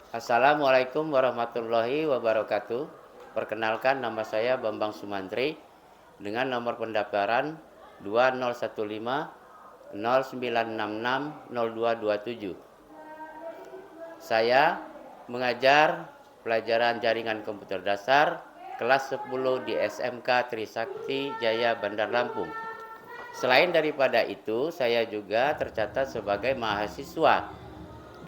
Assalamualaikum warahmatullahi wabarakatuh. Perkenalkan, nama saya Bambang Sumantri dengan nomor pendaftaran 2015 0966 0227. Saya mengajar pelajaran jaringan komputer dasar kelas 10 di SMK Trisakti Jaya Bandar Lampung. Selain daripada itu, saya juga tercatat sebagai mahasiswa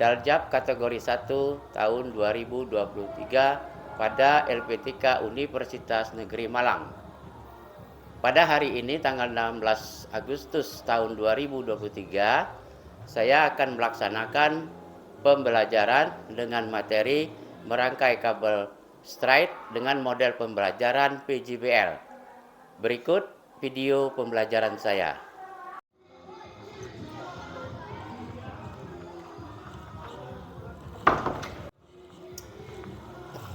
Daljab kategori 1 tahun 2023 pada LPTK Universitas Negeri Malang. Pada hari ini tanggal 16 Agustus tahun 2023, saya akan melaksanakan pembelajaran dengan materi merangkai kabel straight dengan model pembelajaran PJBL. Berikut video pembelajaran saya.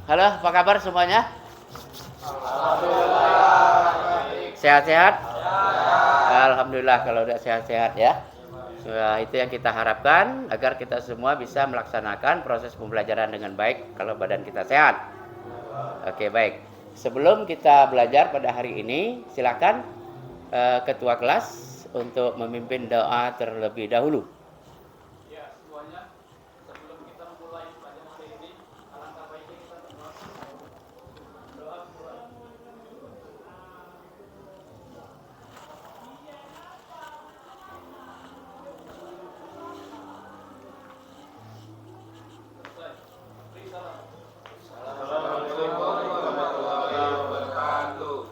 Halo, apa kabar semuanya? Alhamdulillah. Sehat-sehat? Alhamdulillah kalau udah sehat-sehat ya. Nah, itu yang kita harapkan agar kita semua bisa melaksanakan proses pembelajaran dengan baik kalau badan kita sehat. Oke, baik. Sebelum kita belajar pada hari ini, silakan ketua kelas untuk memimpin doa terlebih dahulu.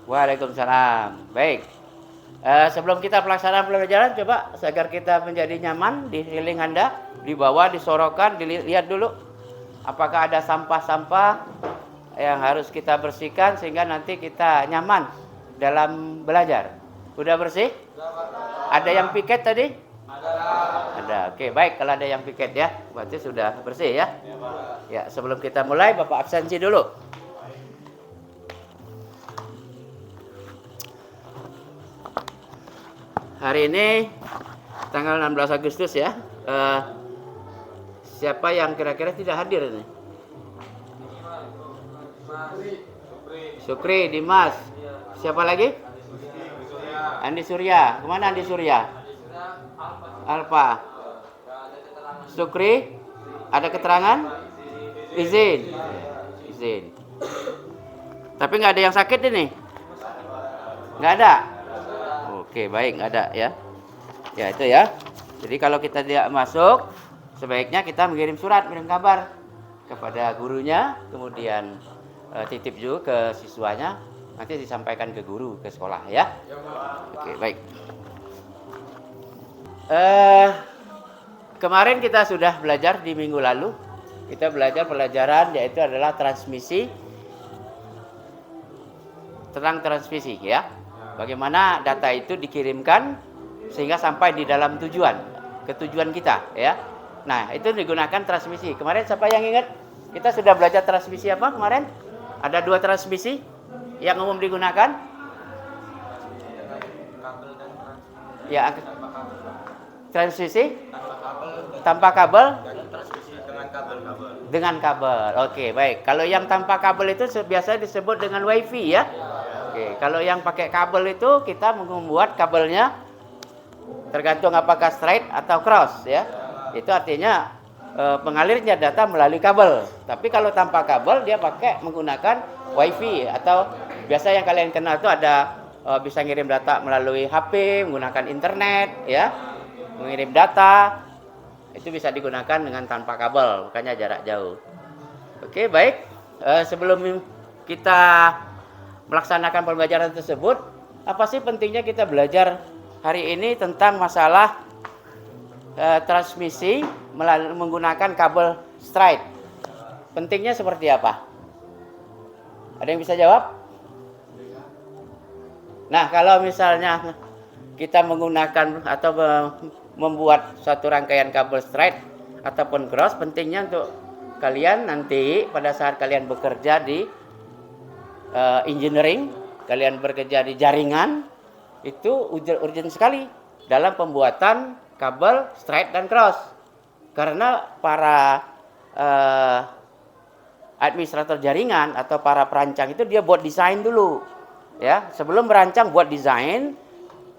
Waalaikumsalam. Baik. Sebelum kita pelaksanaan pembelajaran, coba agar kita menjadi nyaman di sekeliling Anda, di bawah disorokan, dilihat dulu apakah ada sampah-sampah yang harus kita bersihkan sehingga nanti kita nyaman dalam belajar. Udah bersih? Ada yang piket tadi? Ada. Oke, baik, kalau ada yang piket ya, berarti sudah bersih ya. Ya, sebelum kita mulai, Bapak absensi dulu. Hari ini tanggal 16 Agustus ya. Siapa yang kira-kira tidak hadir ini? Sukri, Dimas. Siapa lagi? Andi Surya. Kemana Andi Surya? Alfa. Sukri, ada keterangan? Izin. Izin. Tapi nggak ada yang sakit ini? Nggak ada? Oke, baik, nggak ada ya. Ya, itu ya. Jadi kalau kita tidak masuk, sebaiknya kita mengirim surat, mengirim kabar kepada gurunya, kemudian titip juga ke siswanya, nanti disampaikan ke guru, ke sekolah ya. Oke, baik. Kemarin kita sudah belajar di minggu lalu. Kita belajar pelajaran yaitu adalah transmisi, tentang transmisi ya. Bagaimana data itu dikirimkan sehingga sampai di dalam tujuan, ke tujuan kita ya. Nah, itu digunakan transmisi. Kemarin siapa yang ingat? Kita sudah belajar transmisi apa kemarin? Ada 2 transmisi yang umum digunakan. Ya, transmisi tanpa kabel dengan kabel. Oke, baik. Kalau yang tanpa kabel itu biasanya disebut dengan wifi ya. Oke, kalau yang pakai kabel itu kita membuat kabelnya tergantung apakah straight atau cross ya. Itu artinya pengalirnya data melalui kabel. Tapi kalau tanpa kabel dia pakai menggunakan wifi atau biasa yang kalian kenal itu ada bisa ngirim data melalui HP, menggunakan internet ya. Mengirim data itu bisa digunakan dengan tanpa kabel, makanya jarak jauh. Oke, baik. Sebelum kita melaksanakan pembelajaran tersebut, apa sih pentingnya kita belajar hari ini tentang masalah transmisi menggunakan kabel straight? Pentingnya seperti apa? Ada yang bisa jawab? Nah, kalau misalnya kita menggunakan atau membuat suatu rangkaian kabel straight ataupun cross, pentingnya untuk kalian nanti pada saat kalian bekerja di engineering, kalian bekerja di jaringan, itu urgent sekali dalam pembuatan kabel straight dan cross. Karena para administrator jaringan atau para perancang itu dia buat desain dulu. Ya, sebelum merancang buat desain,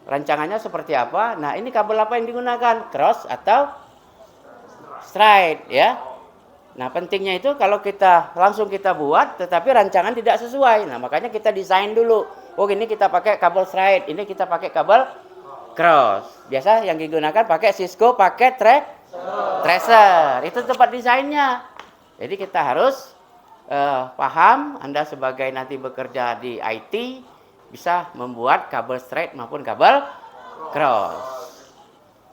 rancangannya seperti apa? Nah, ini kabel apa yang digunakan? Cross atau straight, ya. Nah, pentingnya itu kalau kita langsung kita buat tetapi rancangan tidak sesuai. Nah, makanya kita desain dulu. Oh, ini kita pakai kabel straight, ini kita pakai kabel cross. Biasa yang digunakan pakai Cisco, pakai tracer. Itu tempat desainnya. Jadi kita harus paham, Anda sebagai nanti bekerja di IT bisa membuat kabel straight maupun kabel cross.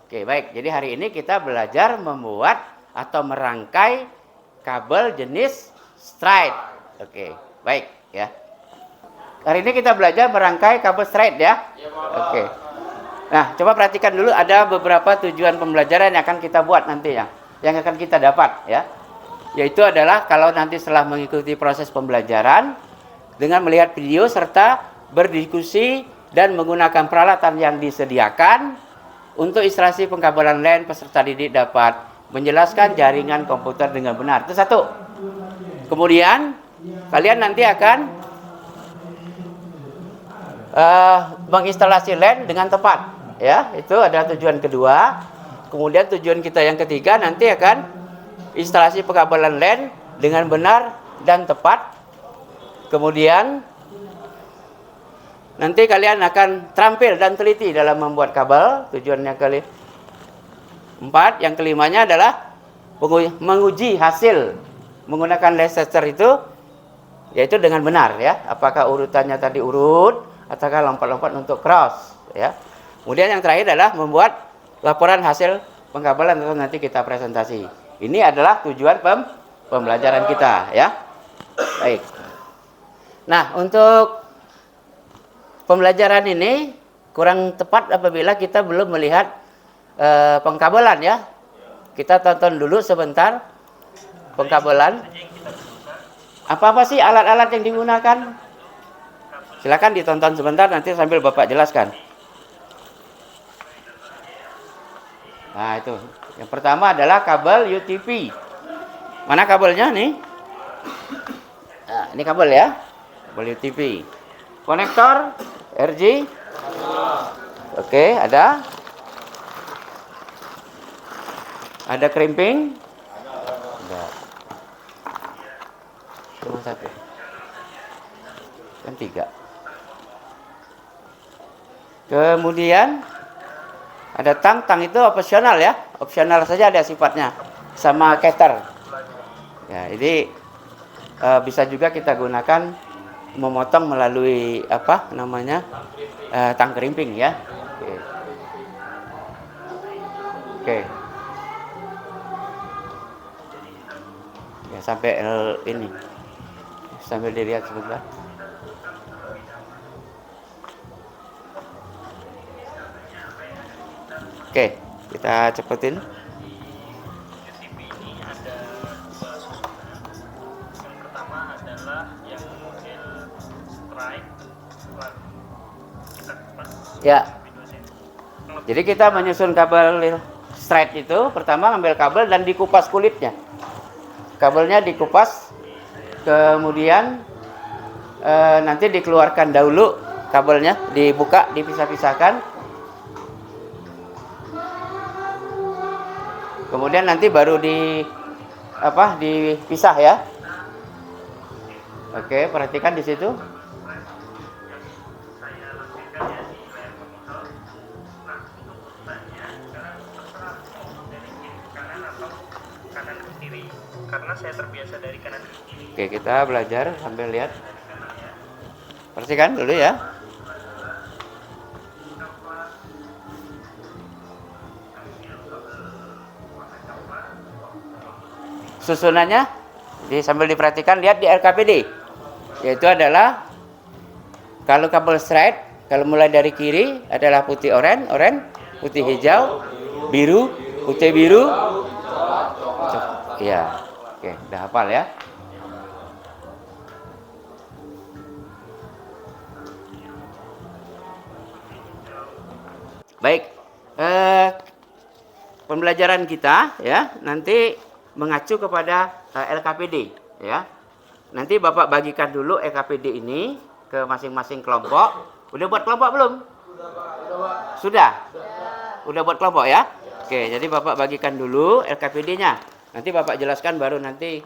Oke, baik. Jadi hari ini kita belajar membuat atau merangkai kabel jenis straight. Oke, baik ya. Hari ini kita belajar merangkai kabel straight ya. Oke. Nah, coba perhatikan dulu ada beberapa tujuan pembelajaran yang akan kita buat nanti ya. Yang akan kita dapat ya. Yaitu adalah kalau nanti setelah mengikuti proses pembelajaran dengan melihat video serta berdiskusi dan menggunakan peralatan yang disediakan untuk instalasi pengkabelan LAN, peserta didik dapat menjelaskan jaringan komputer dengan benar. Itu satu. Kemudian kalian nanti akan menginstalasi LAN dengan tepat. Ya, itu adalah tujuan kedua. Kemudian tujuan kita yang ketiga nanti akan instalasi pengkabelan LAN dengan benar dan tepat. Kemudian nanti kalian akan terampil dan teliti dalam membuat kabel. Tujuan yang keempat, yang kelimanya adalah menguji hasil menggunakan Leicester itu, yaitu dengan benar ya. Apakah urutannya tadi urut ataukah lompat-lompat untuk cross ya. Kemudian yang terakhir adalah membuat laporan hasil pengkabelan atau nanti kita presentasi. Ini adalah tujuan pembelajaran kita ya. Baik. Nah, untuk pembelajaran ini kurang tepat apabila kita belum melihat pengkabelan ya. Kita tonton dulu sebentar pengkabelan. Apa sih alat-alat yang digunakan? Silakan ditonton sebentar nanti sambil Bapak jelaskan. Nah, itu. Yang pertama adalah kabel UTP. Mana kabelnya nih? Nah, ini kabel ya. Kabel UTP. Konektor RJ. Oke, ada. Ada krimping? Ada. Cuma satu. Kan tiga. Kemudian ada tang itu opsional ya. Opsional saja ada sifatnya. Sama cater. Ya, ini bisa juga kita gunakan memotong melalui apa namanya? Tang krimping ya. Oke. Oke. Ya, sampai ini sambil dilihat sebentar. Oke, kita cepetin. UTP ini ada dua susunan. Yang pertama adalah yang model strike. Kita kupas. Ya. Jadi kita menyusun kabel straight itu pertama ambil kabel dan dikupas kulitnya. Kabelnya dikupas, kemudian nanti dikeluarkan dahulu kabelnya, dibuka, dipisah-pisahkan. Kemudian nanti baru dipisah ya. Oke, perhatikan di situ. Karena saya terbiasa dari kanan ke kiri. Oke, kita belajar sambil lihat. Perhatikan dulu ya. Susunannya sambil diperhatikan, lihat di RKPD. Yaitu adalah kalau kabel straight, kalau mulai dari kiri adalah putih oranye, putih hijau, biru, putih biru. Iya. Oke, udah hafal ya. Baik. Pembelajaran kita ya nanti mengacu kepada LKPD ya. nanti Bapak bagikan dulu EKPD ini ke masing-masing kelompok. Udah buat kelompok belum? Sudah? Udah buat kelompok ya? Oke, jadi Bapak bagikan dulu LKPD-nya. Nanti Bapak jelaskan baru nanti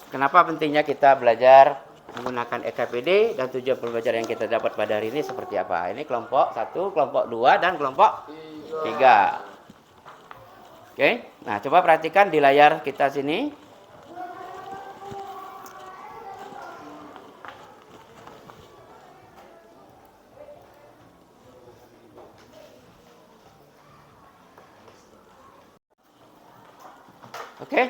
kenapa pentingnya kita belajar menggunakan EKPD dan tujuan pembelajaran yang kita dapat pada hari ini seperti apa. Ini kelompok 1, kelompok 2, dan kelompok 3. Oke, nah coba perhatikan di layar kita sini. Oke,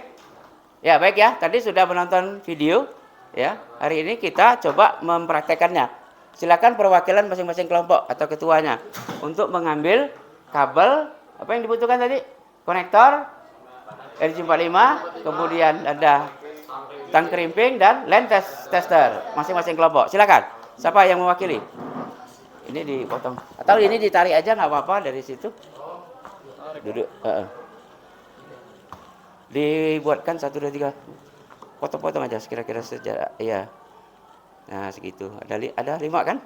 ya baik ya. Tadi sudah menonton video, ya. Hari ini kita coba mempraktekannya. Silakan perwakilan masing-masing kelompok atau ketuanya untuk mengambil kabel apa yang dibutuhkan tadi, konektor RJ45, kemudian ada tang kerimping dan line tester masing-masing kelompok. Silakan. Siapa yang mewakili? Ini dipotong atau ini ditarik aja nggak apa-apa dari situ. Duduk. Dibuatkan 1, 2, 3 potong-potong aja kira-kira sejarah ya. Nah segitu ada 5 kan,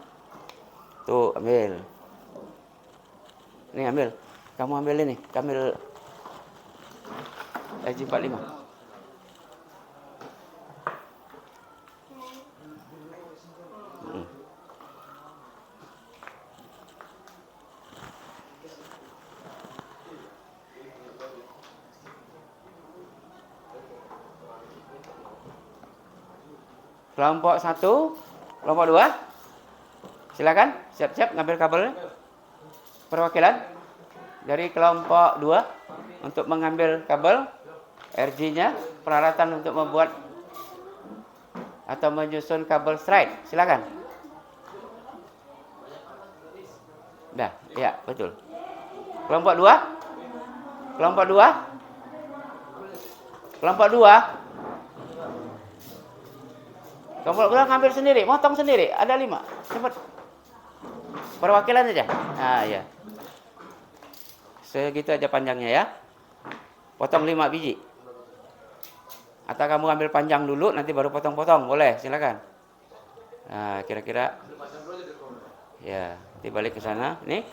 tuh ambil ini, ambil kamu, ambil ini, ambil RJ45. Kelompok 1, kelompok 2, silakan siap-siap ngambil kabelnya. Perwakilan dari kelompok 2 untuk mengambil kabel RJ-nya, peralatan untuk membuat atau menyusun kabel straight. Silakan. Dah, ya betul. Kelompok 2, kelompok 2, kelompok 2. Kelompok 2 ngambil sendiri, motong sendiri. Ada 5. Cepat. Perwakilan aja. Nah, ya. Segitu aja panjangnya ya. Potong 5 biji. Atau kamu ambil panjang dulu, nanti baru potong-potong. Boleh, silakan. Nah, kira-kira. Ya, nanti balik ke sana. Nih.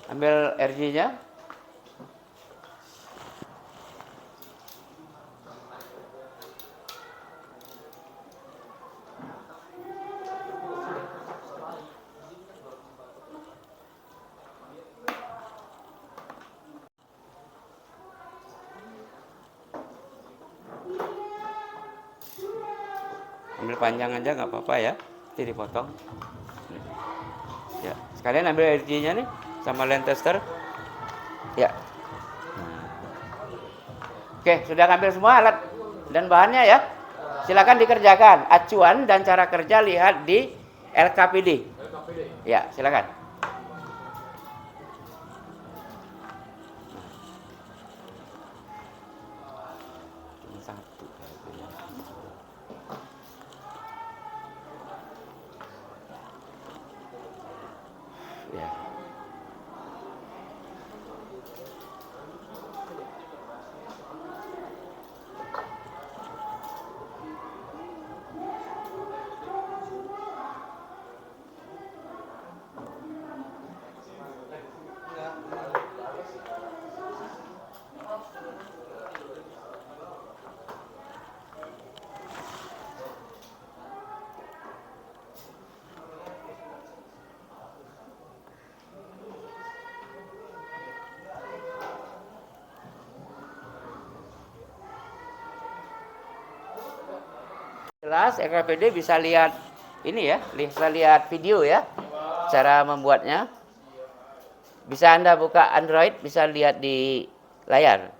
Ambil RJ-nya. Ambil panjang aja nggak apa-apa ya, nanti dipotong. Ya, sekalian ambil RJ-nya nih sama line tester. Ya. Oke, sudah ngambil semua alat dan bahannya ya. Silakan dikerjakan. Acuan dan cara kerja lihat di LKPD. Ya, silakan. Ya. Jelas LKPD bisa lihat ini ya, bisa lihat video ya, cara membuatnya. Bisa Anda buka Android, bisa lihat di layar.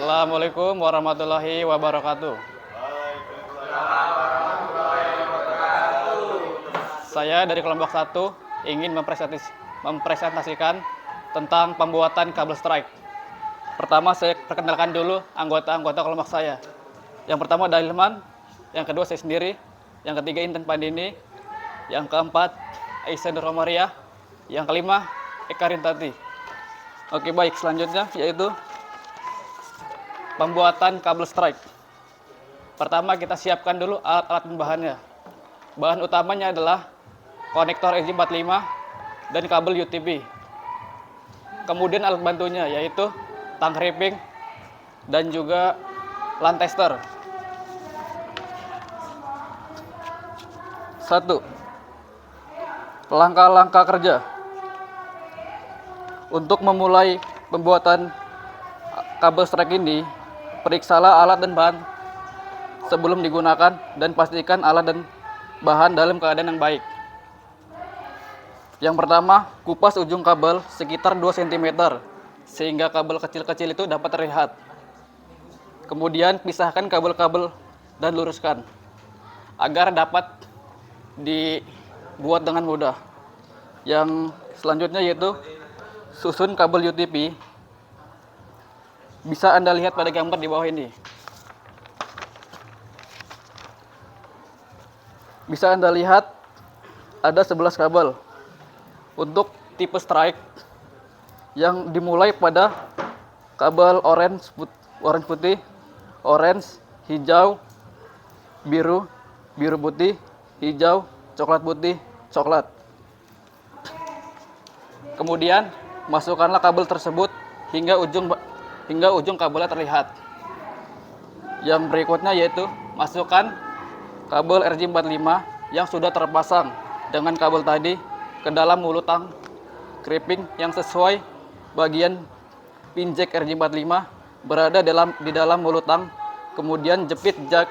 Assalamualaikum warahmatullahi wabarakatuh. Saya dari kelompok 1 ingin mempresentasikan tentang pembuatan kabel strike. Pertama, saya perkenalkan dulu anggota-anggota kelompok saya. Yang pertama Dailman, yang kedua saya sendiri, yang ketiga Intan Pandini, yang keempat Aisyah Romaria, yang kelima Eka Rintati. Oke, baik, selanjutnya yaitu pembuatan kabel strike. Pertama kita siapkan dulu alat-alat dan bahannya. Bahan utamanya adalah konektor RJ45 dan kabel UTP. Kemudian alat bantunya yaitu tang ripping dan juga LAN tester. 1. Langkah-langkah kerja. Untuk memulai pembuatan kabel strike ini, periksalah alat dan bahan sebelum digunakan dan pastikan alat dan bahan dalam keadaan yang baik. Yang pertama, kupas ujung kabel sekitar 2 cm sehingga kabel kecil-kecil itu dapat terlihat. Kemudian pisahkan kabel-kabel dan luruskan agar dapat dibuat dengan mudah. Yang selanjutnya yaitu susun kabel UTP. Bisa Anda lihat pada gambar di bawah ini. Bisa Anda lihat ada 11 kabel. Untuk tipe strike yang dimulai pada kabel orange putih, orange, hijau, biru, biru putih, hijau, coklat putih, coklat. Kemudian masukkanlah kabel tersebut hingga ujung kabelnya terlihat. Yang berikutnya yaitu masukkan kabel RJ45 yang sudah terpasang dengan kabel tadi ke dalam mulut tang crimping yang sesuai bagian pin jack RJ45 berada di dalam mulut tang. Kemudian jepit jack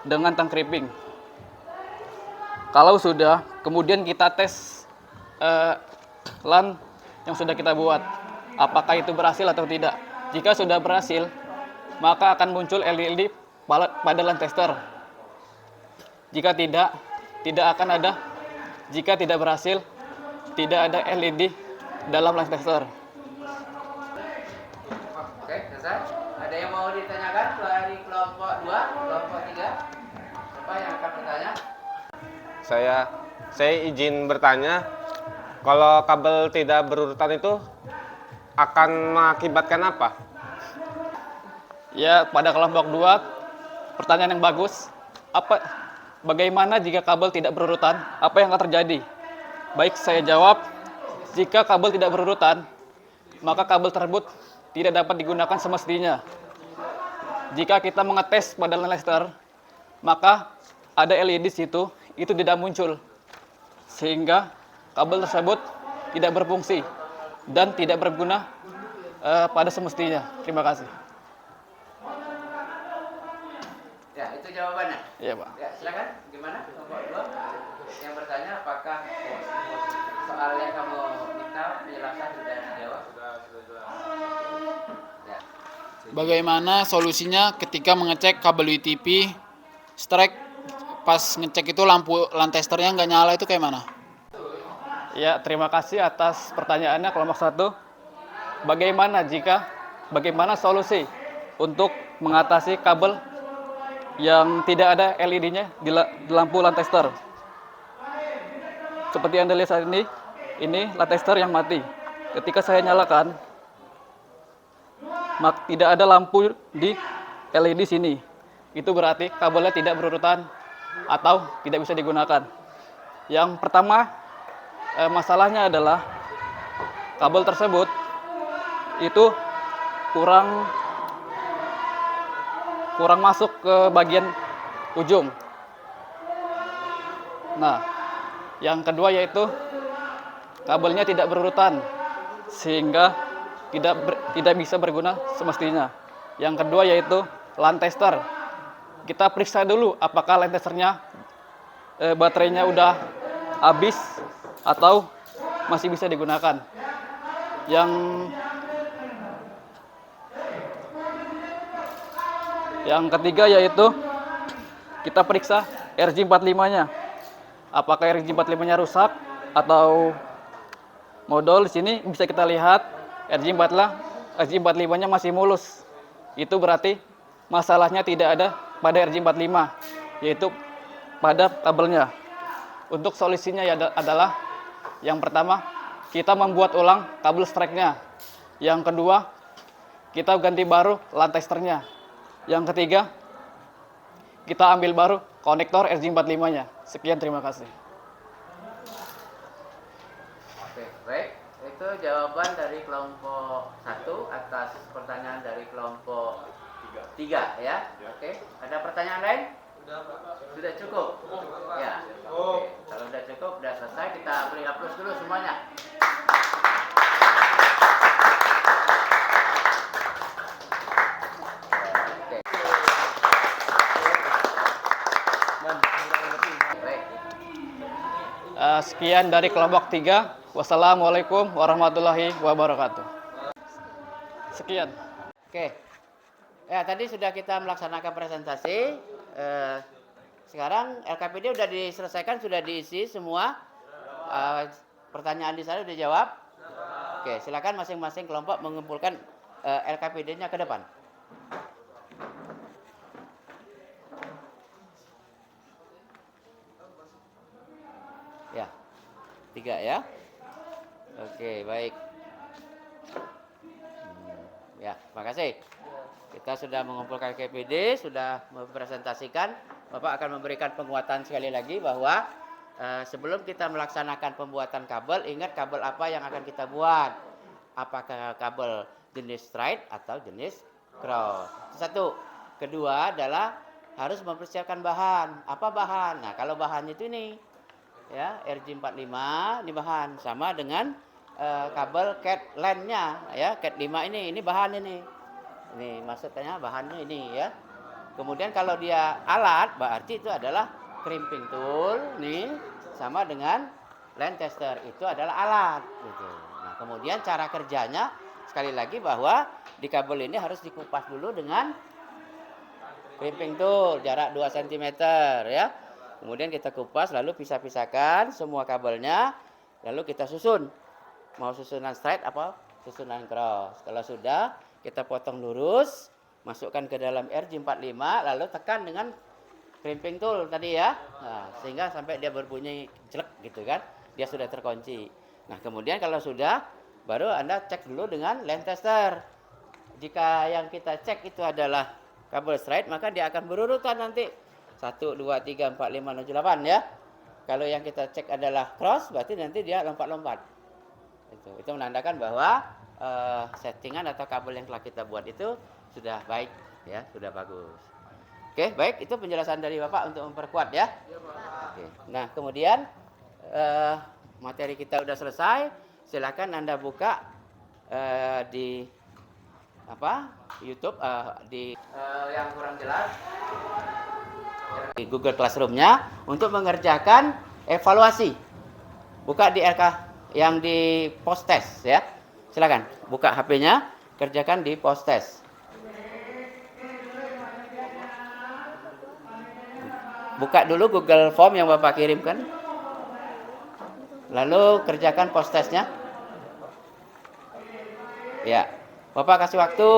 dengan tang crimping. Kalau sudah, kemudian kita tes LAN yang sudah kita buat, apakah itu berhasil atau tidak. Jika sudah berhasil, maka akan muncul LED pada LAN tester. Jika tidak akan ada. Jika tidak berhasil, tidak ada LED dalam LAN tester. Oke, selesai. Ada yang mau ditanyakan dari kelompok 2, kelompok 3? Siapa yang akan bertanya? Saya izin bertanya, kalau kabel tidak berurutan itu akan mengakibatkan apa? Ya, pada kelompok 2, pertanyaan yang bagus. Bagaimana jika kabel tidak berurutan? Apa yang akan terjadi? Baik, saya jawab. Jika kabel tidak berurutan, maka kabel tersebut tidak dapat digunakan semestinya. Jika kita mengetes pada LAN tester, maka ada LED di situ, itu tidak muncul. Sehingga kabel tersebut tidak berfungsi dan tidak berguna pada semestinya. Terima kasih. Ya, itu jawabannya. Iya, Pak. Ya, silakan. Gimana kelompok 2? Yang bertanya apakah soal yang kamu minta penjelasan sudah dijawab? Ya. Bagaimana solusinya ketika mengecek kabel UTP strike, pas ngecek itu lampu LAN testernya nggak nyala, itu kayak mana? Ya, terima kasih atas pertanyaannya kelompok 1. Bagaimana solusi untuk mengatasi kabel yang tidak ada LED-nya di lampu LAN tester? Seperti Anda lihat saat ini LAN tester yang mati. Ketika saya nyalakan, tidak ada lampu di LED sini. Itu berarti kabelnya tidak berurutan atau tidak bisa digunakan. Yang pertama, masalahnya adalah kabel tersebut itu kurang masuk ke bagian ujung. Nah, yang kedua yaitu kabelnya tidak berurutan sehingga tidak bisa berguna semestinya. Yang kedua yaitu LAN tester. Kita periksa dulu apakah LAN testernya baterainya udah habis atau masih bisa digunakan. Yang ketiga yaitu kita periksa RJ45-nya. Apakah RJ45-nya rusak atau modal? Di sini bisa kita lihat RJ45-nya masih mulus. Itu berarti masalahnya tidak ada pada RJ45, yaitu pada kabelnya. Untuk solusinya adalah yang pertama, kita membuat ulang kabel strike-nya. Yang kedua, kita ganti baru LAN testernya. Yang ketiga, kita ambil baru konektor RJ45-nya. Sekian, terima kasih. Oke, baik. Itu jawaban dari kelompok 1 atas pertanyaan dari kelompok 3 ya. Oke, ada pertanyaan lain? Sudah cukup? Ya. Oke. Kalau sudah cukup, sudah selesai, kita beri aplaus dulu semuanya. Oke. Baik. Sekian dari kelompok 3. Wassalamualaikum warahmatullahi wabarakatuh. Sekian. Oke. Ya, tadi sudah kita melaksanakan presentasi. Sekarang LKPD sudah diselesaikan, sudah diisi semua. Pertanyaan di sana sudah dijawab. Oke, silakan masing-masing kelompok mengumpulkan LKPD-nya ke depan. Ya, 3 ya. Oke, baik. Ya, terima kasih. Kita sudah mengumpulkan KPD, sudah mempresentasikan. Bapak akan memberikan penguatan sekali lagi bahwa sebelum kita melaksanakan pembuatan kabel, ingat kabel apa yang akan kita buat. Apakah kabel jenis straight atau jenis cross. Satu. Kedua adalah harus mempersiapkan bahan. Apa bahan? Nah, kalau bahannya itu ini. Ya, RJ45 ini bahan sama dengan kabel cat LAN-nya ya, cat 5 ini bahan ini. Ini maksudnya bahannya ini ya. Kemudian kalau dia alat berarti itu adalah crimping tool nih sama dengan LAN tester, itu adalah alat gitu. Nah, kemudian cara kerjanya sekali lagi bahwa di kabel ini harus dikupas dulu dengan crimping tool jarak 2 cm ya. Kemudian kita kupas lalu pisah-pisahkan semua kabelnya, lalu kita susun. Mau susunan straight apa susunan cross. Kalau sudah, kita potong lurus, masukkan ke dalam RJ45, lalu tekan dengan crimping tool tadi ya. Nah, sehingga sampai dia berbunyi jelek gitu kan. Dia sudah terkunci. Nah, kemudian kalau sudah, baru Anda cek dulu dengan LAN tester. Jika yang kita cek itu adalah kabel straight, maka dia akan berurutan nanti 1, 2, 3, 4, 5, 6, 7, 8 ya. Kalau yang kita cek adalah cross, berarti nanti dia lompat-lompat. Itu menandakan bahwa settingan atau kabel yang telah kita buat itu sudah baik ya, sudah bagus. Oke, baik, itu penjelasan dari Bapak untuk memperkuat ya. Oke. Nah, kemudian materi kita sudah selesai. Silakan Anda buka di YouTube di yang kurang jelas di Google Classroom-nya untuk mengerjakan evaluasi. Buka di RK yang di post test ya. Silakan buka HP-nya, kerjakan di post test. Buka dulu Google Form yang Bapak kirimkan. Lalu kerjakan post testnya. Ya. Bapak kasih waktu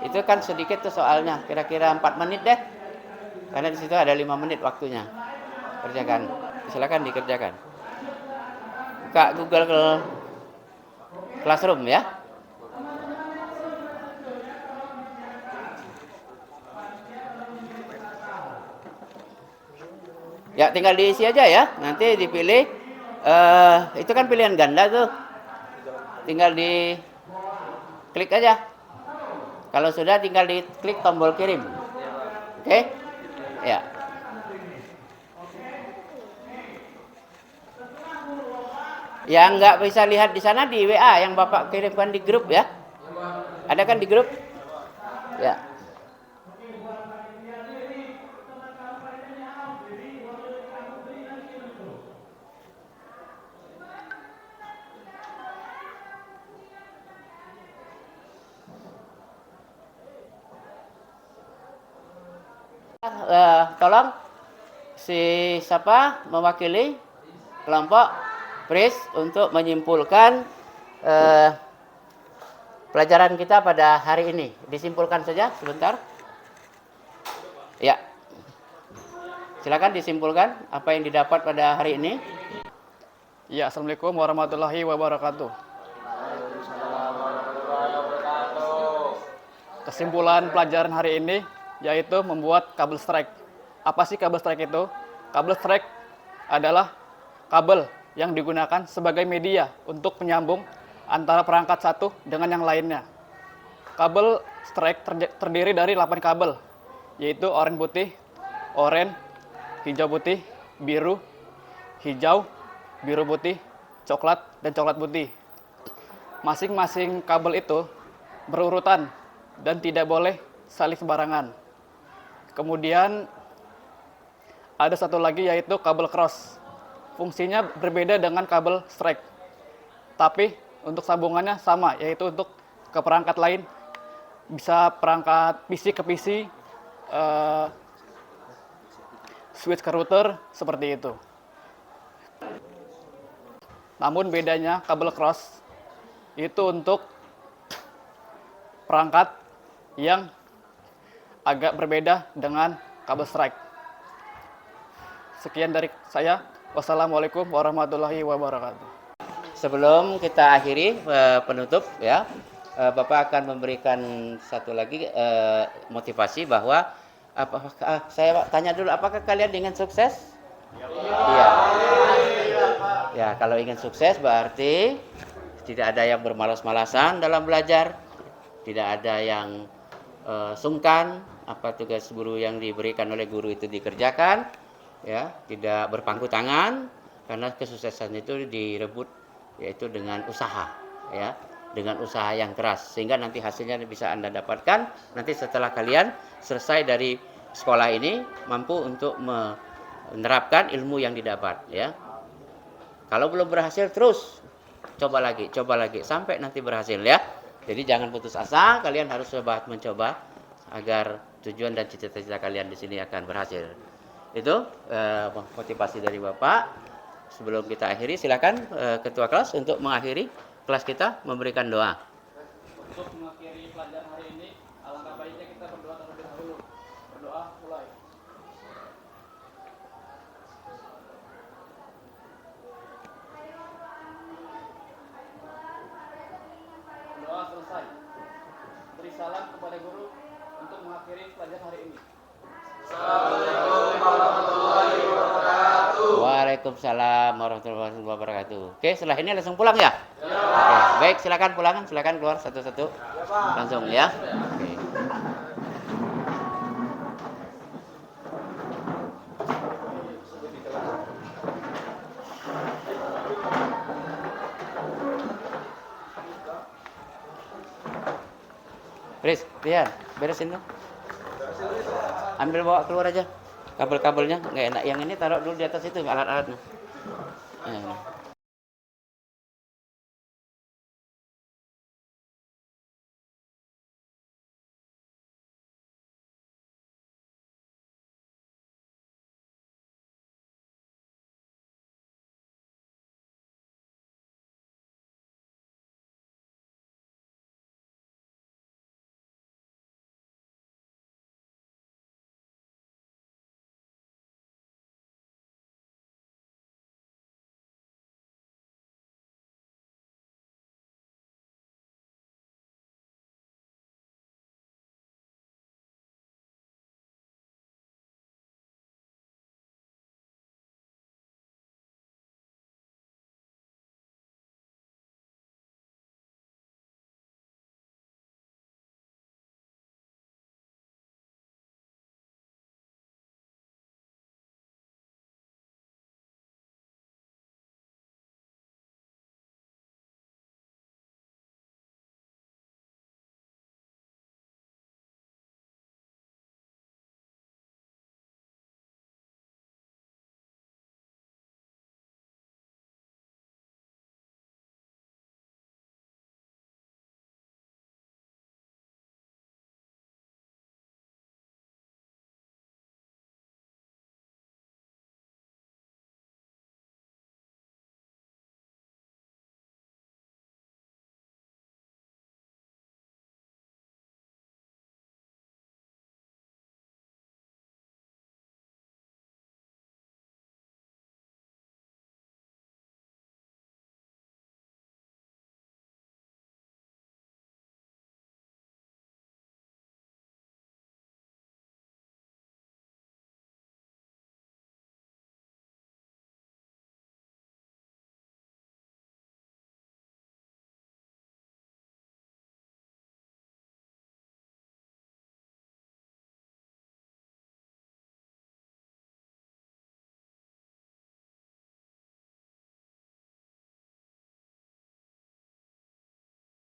itu kan sedikit tuh soalnya, kira-kira 4 menit deh. Karena di situ ada 5 menit waktunya. Kerjakan. Silakan dikerjakan. Buka Google Classroom ya. Ya, tinggal diisi aja ya. Nanti dipilih itu kan pilihan ganda tuh. Tinggal di klik aja. Kalau sudah tinggal diklik tombol kirim. Oke? Ya. Yang nggak bisa lihat di sana di WA yang Bapak kirimkan di grup ya. Ada kan di grup? Ya. Tolong si siapa mewakili kelompok Pris untuk menyimpulkan pelajaran kita pada hari ini. Disimpulkan saja sebentar. Ya. Silakan disimpulkan apa yang didapat pada hari ini. Ya, Assalamualaikum warahmatullahi wabarakatuh. Kesimpulan pelajaran hari ini yaitu membuat kabel strike. Apa sih kabel strike itu? Kabel strike adalah kabel yang digunakan sebagai media untuk penyambung antara perangkat satu dengan yang lainnya. Kabel strike terdiri dari 8 kabel, yaitu oranye putih, oranye, hijau putih, biru, hijau, biru putih, coklat, dan coklat putih. Masing-masing kabel itu berurutan dan tidak boleh saling sembarangan. Kemudian ada satu lagi yaitu kabel cross. Fungsinya berbeda dengan kabel strike, tapi untuk sambungannya sama, yaitu untuk ke perangkat lain, bisa perangkat PC ke PC, switch ke router, seperti itu. Namun bedanya kabel cross itu untuk perangkat yang agak berbeda dengan kabel strike. Sekian dari saya. Wassalamualaikum warahmatullahi wabarakatuh. Sebelum kita akhiri penutup ya, Bapak akan memberikan satu lagi motivasi bahwa saya tanya dulu, apakah kalian ingin sukses? Iya. Ya, kalau ingin sukses berarti tidak ada yang bermalas-malasan dalam belajar, tidak ada yang sungkan, apa tugas guru yang diberikan oleh guru itu dikerjakan, ya, tidak berpangku tangan, karena kesuksesan itu direbut yaitu dengan usaha, ya, dengan usaha yang keras, sehingga nanti hasilnya bisa Anda dapatkan nanti setelah kalian selesai dari sekolah ini, mampu untuk menerapkan ilmu yang didapat, ya. Kalau belum berhasil, terus coba lagi sampai nanti berhasil, ya. Jadi jangan putus asa, kalian harus mencoba agar tujuan dan cita-cita kalian di sini akan berhasil. Itu motivasi dari Bapak. Sebelum kita akhiri, silakan ketua kelas untuk mengakhiri kelas kita memberikan doa. Untuk mengakhiri pelajaran hari ini, alangkah baiknya kita berdoa terlebih dahulu. Berdoa mulai. Doa selesai. Beri salam kepada guru untuk mengakhiri pelajaran hari ini. Waalaikumsalam warahmatullahi wabarakatuh. Oke, setelah ini langsung pulang ya? Oke, baik, silakan pulangan, silakan keluar satu-satu. Langsung ya. Oke. Pris, Rian, beresin tuh. Ambil bawa keluar aja. Kabel-kabelnya nggak enak. Yang ini taruh dulu di atas itu, alat-alatnya.